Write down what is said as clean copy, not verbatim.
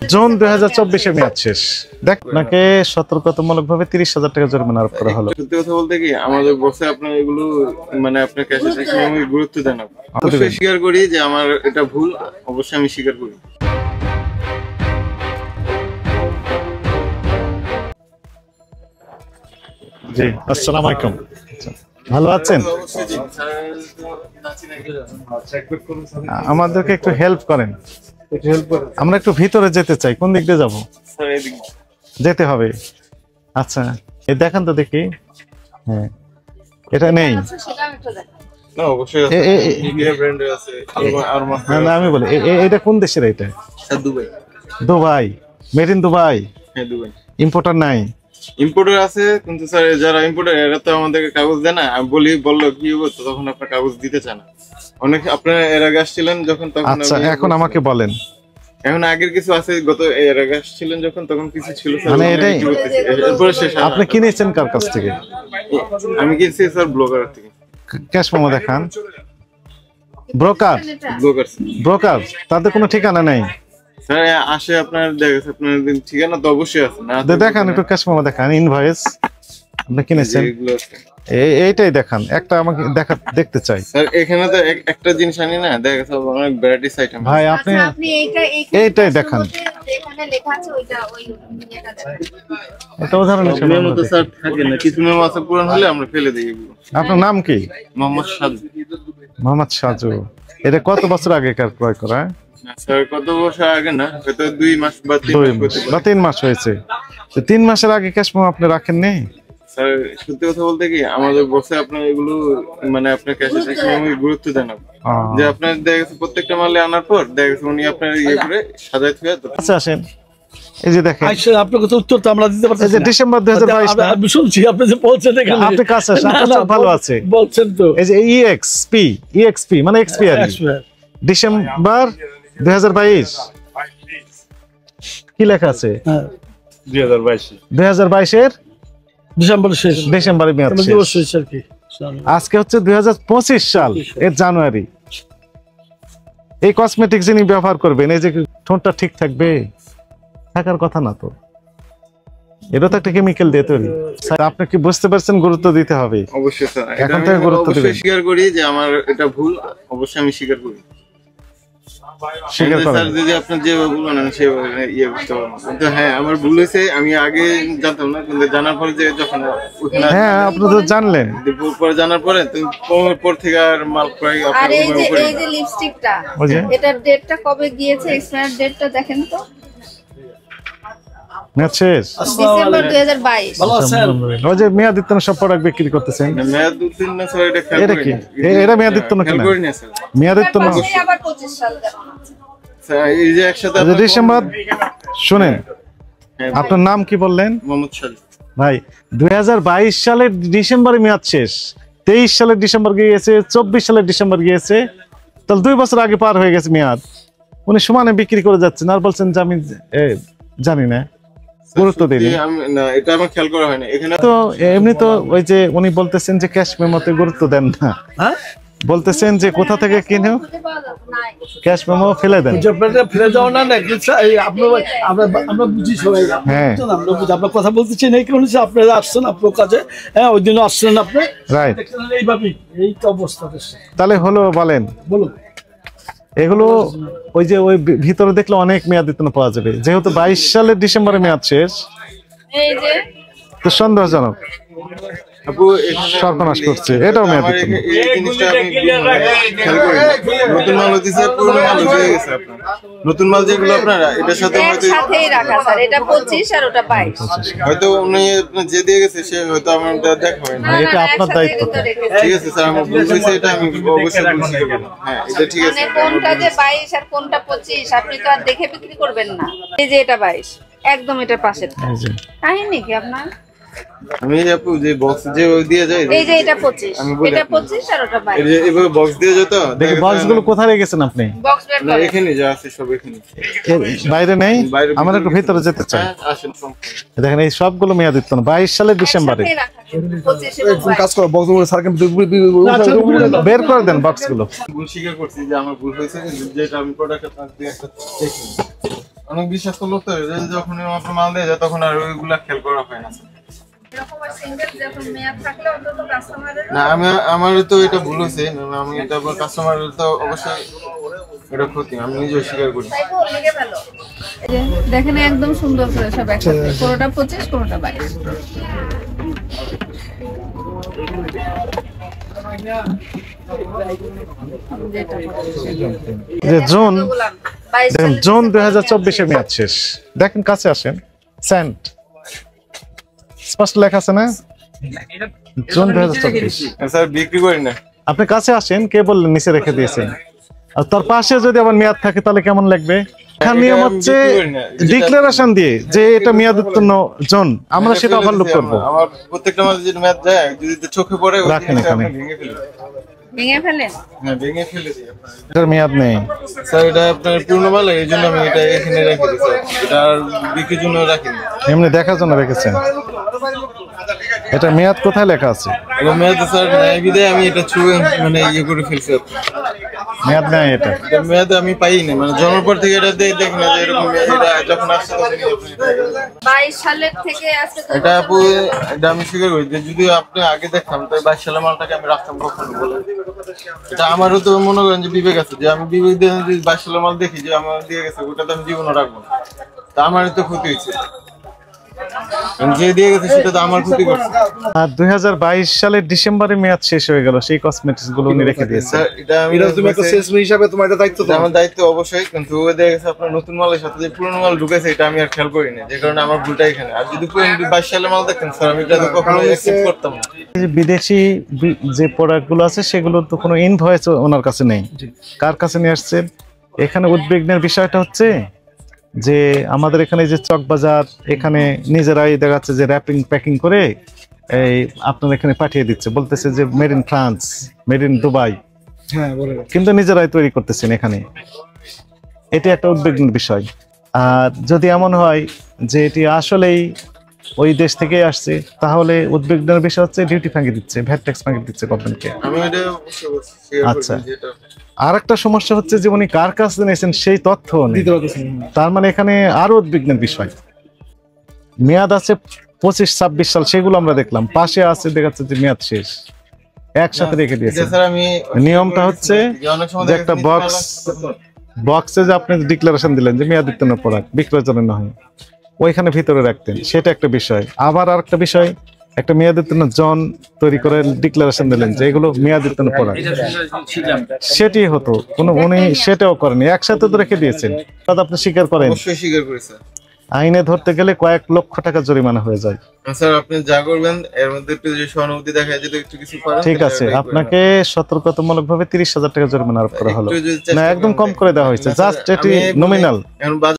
June 2024-এ মেয়াদ শেষ। দেখ আপনাকে সতর্কতামূলকভাবে 30,000 টাকা জরিমানা আরোপ করা হলো। সত্যি কথা বলতে কি আমাদের বসে আপনার এগুলো মানে আপনার কাছে আমি গুরুত্ব দেন। অবশ্যই স্বীকার করি যে আমার এটা ভুল, অবশ্যই আমি স্বীকার করি। জি, আসসালামু আলাইকুম। ভালো আছেন? আমাদেরকে একটু হেল্প করেন। আমরা একটু ভিতরে যেতে চাই। কোন দিক দিয়ে যাবো? যেতে হবে। আচ্ছা, এই দেখেন তো দেখি। হ্যাঁ, এটা নেই। না অবশ্যই আছে, ইন্ডিয়া ব্র্যান্ডের আছে। না আমি বলি এটা কোন দেশের? এটা Dubai. Dubai, made in Dubai. হ্যাঁ দুবাই। ইম্পোর্টার নাই? ইম্পোর্টার আছে, কিন্তু স্যার যারা ইম্পোর্টার এরা তো আমাদেরকে কাগজ দেয় না। আমি বললো কি হবে, তো তখন আপনার কাগজ দিতে চায় না। অনেক আপনারা এর আগে আসছিলেন যখন, তখন আচ্ছা এখন আমাকে বলেন। এখন আগের কিছু আছে, গত এর আগে আসছিলেন যখন, তখন কিছু ছিল স্যার। মানে এটাই এরপরে শেষ। আপনি কিনেছেন কার কাছ থেকে? আমি কিনছি স্যার ব্লগার থেকে। ক্যাশ মেমো দেখান। ব্রোকার? ব্রোকার তাদের কোনো ঠিকানা নেই স্যার। আসে আপনার দেখেছে, আপনার ঠিকানা তো অবশ্যই আছে না? দেখান একটু ক্যাশ মেমো দেখান। ইনভয়েস আপনি কিনেছেন এইটাই দেখান। একটা আমাকে দেখতে চাই স্যার। এখানে তো একটা জিনিস আনি না, দেখা যাচ্ছে অনেক ভ্যারাইটিস আইটেম। ভাই আপনি এইটাই দেখান। এখানে লেখা আছে ওইটা, ওই এটা দেখান। এটা উদাহরণ হিসেবে মেমো তো স্যার থাকে না, কিছু মেমো আছে পুরান হলে আমরা ফেলে দিই এগুলো। আপনার নাম কি? মোহাম্মদ সাজু। মোহাম্মদ সাজু। এটা কত বছর আগেকার ক্রয় করা? স্যার কত বছর আগে না, হয়তো 2 মাস বা 3 মাস হয়েছে। 3 মাসের আগে ক্যাশ মেমো আপনি রাখেন নেই? স্যার সত্যি কথা বলতে কি আমাদের বসে আপনার এগুলো মানে আপনার ক্যাশে আমি গুরুত্ব দেন। যে আপনার দেখা গেছে প্রত্যেকটা মালে আনার পর দেখা গেছে উনি আপনার ইয়ে করে সাজাই থুয়ে। আচ্ছা আসেন, এই যে দেখেন। আচ্ছা আপনার কথা উত্তর তো আমরা দিতে পারছি। এই যে ডিসেম্বর 2022 আমি শুনছি আপনি যে বলছেন এখানে আপনি কাছে আসেন, আপনার ভালো আছে বলছেন তো। এই যে EXP মানে এক্সপায়ারি ডিসেম্বর 2022 কি লেখা আছে? 2022 এর ডিসেম্বরে মেয়াদ শেষ। আজকে হচ্ছে 2025 সাল এর জানুয়ারি। এই কসমেটিক যিনি ব্যবহার করবেন, এই যে ঠোঁটটা ঠিক থাকবে? থাকার কথা না তো, এটা তো একটা কেমিক্যাল দিয়ে তৈরি। স্যার আপনি কি বুঝতে পারছেন? গুরুত্ব দিতে হবে অবশ্যই স্যার। এখন থেকে গুরুত্ব দিবেন। স্বীকার করি যে আমার এটা ভুল, অবশ্যই আমি স্বীকার করি। স্বীকার করেন স্যার যদি আপনি যেভাবে বলবেন আমি সেভাবে ইয়ে করতে পারবো। কিন্তু হ্যাঁ আমার ভুল হয়েছে, আমি আগে জানতাম না, কিন্তু জানার পরে যে যখন ওখানে হ্যাঁ আপনি তো জানলেন, পরে জানার পরে তো পর থেকে আর মাল প্রায় আর এই যে লিপস্টিকটা, এটার ডেটটা কবে গিয়েছে? এক্সপায়ার ডেটটা দেখেন তো। মেয়াদ শেষ ডিসেম্বর 2022। ভালো আছেন? ওই যে মেয়াদিত্তন সব প্রোডাক্ট বিক্রি করতেছেন। মেয়াদ উত্তীর্ণ না স্যার, এটা খেয়াল এটা কি? এটা মেয়াদিত্তন কিনা? করি না স্যার। মেয়াদিত্তন না, আবার 25 সাল দেওয়া আছে স্যার। এই যে একসাথে ডিসেম্বর। শুনেন আপনার নাম কি বললেন? মোহাম্মদ সাজু। ভাই 2022 সালের ডিসেম্বরে মেয়াদ শেষ, 23 সালের ডিসেম্বর গিয়েছে, 24 সালের ডিসেম্বর গিয়েছে, তাহলে 2 বছর আগে পার হয়ে গেছে মেয়াদ। উনি সমানে বিক্রি করে যাচ্ছেন আর বলছেন যে আমি জানি না, গুরুত্ব দিই না। এটা আমার খেয়াল করা হয় না এখানে তো। এমনি তো ওই যে উনি বলতেছেন যে ক্যাশ মেমোতে গুরুত্ব দেন না, বলতেছেন যে কোথা থেকে কিনে ক্যাশ মেমো ফেলে দেন। ফেলে দেওয়া না আমরা বুঝি সবাই। হ্যাঁ আপনার কথা বলতেছি এই কারণে আপনারা আসছেন আপনার কাছে। হ্যাঁ ওই দিনও আসছেন আপনি, রাইট। এইভাবেই এই তো অবস্থা। তাহলে হলো বলেন বলুন। এগুলো ওই যে ওই ভিতরে দেখলে অনেক মেয়াদিত্তন পাওয়া যাবে, যেহেতু 22 সালের ডিসেম্বরে মেয়াদ শেষ, এই যে তো সন্দেহজনক আপু এখানে সর্বনাশ করছে। এটাও মেয়াদিত্তন। এই জিনিসটা আমি খেয়াল করি না। নতুন মাল হইছে, পুরনো মাল হয়ে গেছে আপনার। নতুন মাল যেগুলো আপনারা এটার সাথে হয়তো একসাথেই রাখা স্যার। এটা 25 আর ওটা 22। হয়তো উনি আপনার যে দিয়ে গেছে সে হয়তো আমার দেখা হয় না। এটা আপনার দায়িত্ব। ঠিক আছে স্যার, আমার ভুল হয়েছে, এটা আমি অবশ্যই বুঝতে পারবো। হ্যাঁ এটা ঠিক আছে। মানে কোনটা যে 22 আর কোনটা 25 আপনি তো আর দেখে বিক্রি করবেন না। এই যে এটা 22 একদম এটার পাশেরটা। কাহিনী কি আপনার? আমি আপু যে বক্স যে দিয়ে যায়, এই যে এটা 25, এটা 25 আর ওটা 22। এই যে এভাবে বক্স দিয়ে যেত। দেখি বক্সগুলো কোথায় রেখেছেন আপনি? বক্স বের না করে এখানে যা আছে সব এখানে, বাইরে নেই? আমরা একটু ভিতরে যেতে চাই। আসেন। দেখেন এই সবগুলো মেয়াদিত্তন 22 সালের ডিসেম্বরে। 25 এবং 22 কাজ করো বক্সগুলো সার্কেল বের করে দেন বক্সগুলো। ভুল স্বীকার করছি যে আমার ভুল হয়েছে, যেটা আমি প্রোডাক্ট আপনার দিয়ে একটা দেখি। অনেক বিশ্বস্ত লোক তো, যখন আপনার মাল দিয়ে যায় তখন আর ওইগুলা খেয়াল করা হয় না। না আমার তো এটা ভুল হয়েছে, আমি এটা কাস্টমার তো অবশ্যই এটা ক্ষতি, আমি নিজেও স্বীকার করি। দেখেন একদম সুন্দর করে সব একসাথে, কোনোটা 25 কোনোটা 22। যে জুন, দেখেন জুন 2024 মেয়াদ শেষ। দেখেন কাছে আসেন, সেন্ট স্পষ্ট লেখা আছে না, জুন 2024। স্যার বিক্রি করি না। আপনি কাছে আসেন, কে বললেন নিচে রেখে দিয়েছেন? আর তার পাশে যদি আবার মেয়াদ থাকে তাহলে কেমন লাগবে? এখানে নিয়ম হচ্ছে ডিক্লারেশন দিয়ে যে এটা মেয়াদ উত্তীর্ণ জুন, আমরা সেটা ওভারলুক করব। আমার প্রত্যেকটা মাসে যে মেয়াদ যায় যদি চোখে পড়ে রাখেন এখানে, ভেঙে ফেলেন। হ্যাঁ ভেঙে ফেলে দিই। এটার মেয়াদ নেই স্যার, এটা আপনার পুরনো মাল, এই জন্য আমি এটা এখানে রেখে দিই স্যার, এটা আর বিক্রির জন্য রাখিনি। এমনি দেখার জন্য রেখেছেন। এটা মেয়াদ কোথায় লেখা আছে? এটা মেয়াদ স্যার নাই বিদায় আমি এটা ছুঁয়ে মানে ইয়ে করে ফেলছি। মেয়াদ নেই, এটা মেয়াদ আমি পাই না, মানে জন্মের পর থেকে এটা দেখি না যে এরকম এটা যখন আসছে 22 সালের থেকে আজকে এটা আপু, এটা আমি স্বীকার করি যে যদি আপনি আগে দেখতাম তাই 22 সালের মালটাকে আমি রাখতাম কখনো বলে। এটা আমারও তো মনে করেন যে বিবেক আছে, যে আমি বিবেক দিয়ে যদি 22 সালের মাল দেখি যে আমার দিয়ে গেছে ওটা তো আমি জীবনে রাখবো না, তা আমারই তো ক্ষতি হয়েছে, যে দিয়ে গেছে সেটা তো আমার ক্ষতি করছে। আর 2022 সালের ডিসেম্বরে মেয়াদ শেষ হয়ে গেল, সেই কসমেটিক্স গুলো উনি রেখে দিয়েছেন। এটা আমি তুমি একটা সেলসম্যান হিসাবে তোমার এটা দায়িত্ব তো। আমার দায়িত্ব অবশ্যই, কিন্তু ও দিয়ে গেছে আপনার নতুন মালের সাথে যে পুরনো মাল ঢুকেছে এটা আমি আর খেয়াল করি না, যে কারণে আমার ভুলটা এখানে। আর যদি 22 সালের মাল দেখতেন স্যার আমি এটা তো কখনো অ্যাকসেপ্ট করতাম না। বিদেশি যে প্রোডাক্ট গুলো আছে সেগুলোর তো কোনো ইনভয়েস ওনার কাছে নেই, কার কাছে নিয়ে আসছেন? এখানে উদ্বিগ্নের বিষয়টা হচ্ছে যে আমাদের এখানে যে চক বাজার, এখানে নিজেরাই দেখাচ্ছে যে র্যাপিং প্যাকিং করে এই আপনার এখানে পাঠিয়ে দিচ্ছে, বলতেছে যে made in France, made in Dubai, হ্যাঁ বলে, কিন্তু নিজেরাই তৈরি করতেছেন এখানে। এটা একটা উদ্বিগ্নের বিষয়। আর যদি এমন হয় যে এটি আসলেই ওই দেশ থেকে আসছে, তাহলে উদ্বিগ্নের বিষয় হচ্ছে ডিউটি ফাঁকি দিচ্ছে, ভ্যাট ট্যাক্স ফাঁকি দিচ্ছে গভর্নমেন্টকে। আমি এটা অবশ্যই শেয়ার করি আচ্ছা, যে এটা আর একটা সমস্যা হচ্ছে যে উনি কার কাছে নিয়েছেন সেই তথ্য নেই। তার মানে এখানে আরো উদ্বিগ্নের বিষয়। মেয়াদ আছে 25-26 সাল, সেগুলো আমরা দেখলাম, পাশে আছে দেখাচ্ছে যে মেয়াদ শেষ, একসাথে রেখে দিয়েছে। স্যার আমি নিয়মটা হচ্ছে অনেক সময় যে একটা বক্সে যে আপনি ডিক্লারেশন দিলেন যে মেয়াদ উত্তীর্ণ প্রোডাক্ট বিক্রয়ের জন্য নয়, ওইখানে ভিতরে রাখতেন, সেটা একটা বিষয়। আবার আর একটা বিষয়, একটা মেয়াদ উত্তীর্ণ জন তৈরি করে ডিক্লারেশন দিলেন যে এগুলো মেয়াদ উত্তীর্ণ প্রোডাক্ট, সেটি হতো কোনো, উনি সেটাও করেনি, একসাথে তো রেখে দিয়েছেন। তাতে আপনি স্বীকার করেন, অবশ্যই স্বীকার করি স্যার। আইনে ধরতে গেলে কয়েক লক্ষ টাকা জরিমানা হয়ে যায়। স্যার আপনি যা করবেন এর মধ্যে একটু যে সহানুভূতি দেখায় যদি একটু কিছু করেন, ঠিক আছে, আপনাকে সতর্কতামূলক ভাবে 30,000 টাকা জরিমানা আরোপ করা হলো একটু যদি না, চেষ্টা একদম করেন কম করে দেওয়া হয়েছে, জাস্ট এটি আমি নমিনাল। এখন